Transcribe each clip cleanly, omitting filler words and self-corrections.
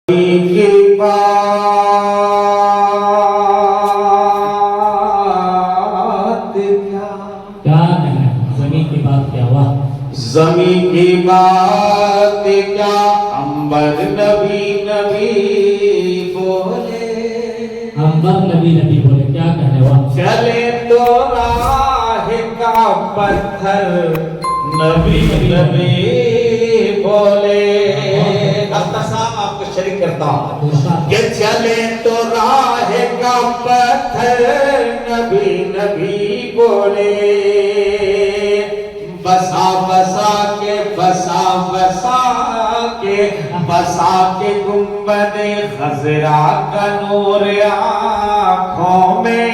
کی بات کیا کہنا ہے زمین کی بات کیا ہوا؟ زمین کی بات کیا عنبر نبی نبی بولے عنبر نبی نبی بولے کیا کہنے ہوا؟ چلے تو راہ کا پتھر نبی نبی بولے صاحب آپ کو شریک کرتا ہوں کہ چلے تو راہ کا پتھر نبی نبی بولے بسا بسا کے بسا بسا کے بسا کے گنبد خضرا کا نور آنکھوں میں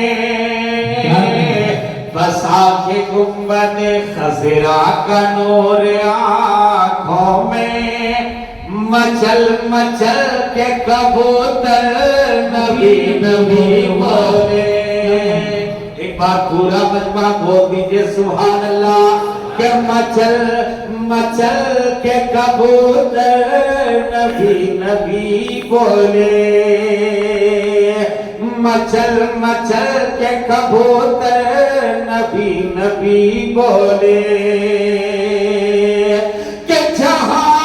بسا کے گنبد خضرا کا نور آنکھوں میں مچل مچل کے کبوتر نبی نبی بولے ایک بار پورا مجمع بول دیجئے سبحان اللہ کہ مچل مچل کے کبوتر نبی نبی بولے مچل مچل کے کبوتر نبی نبی بولے کہ جہاں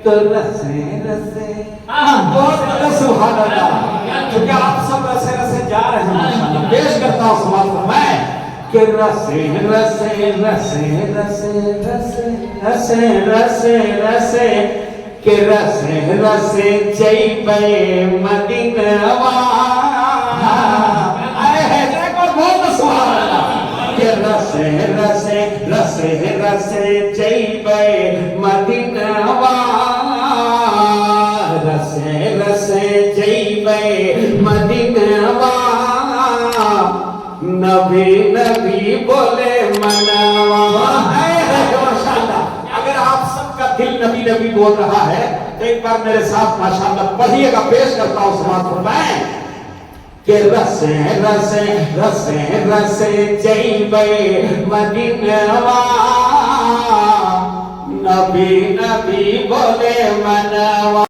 تو رسے رسے سبحان اللہ کیونکہ آپ سب رسے رسے جا رہے ہیں ماشاءاللہ پیش کرتا ہوں سماعت فرمائیں کہ رسے رسے رسے رسے رسے رسے رسے رسے کہ رسے رسے چئی پے مدینہ رسے رسے رسے رسے چئی پے مدینہ رسے رسے چئی پے مدینہ نبی نبی بولے منوا اگر آپ سب کا دل نبی نبی بول رہا ہے تو ایک بار میرے ساتھ ماشاءاللہ پڑھیے گا پیش کرتا ہوں سماعت فرمائیں کہ رسے رسے رسے رسے چئی پے مدینہ نبی نبی بولے منوا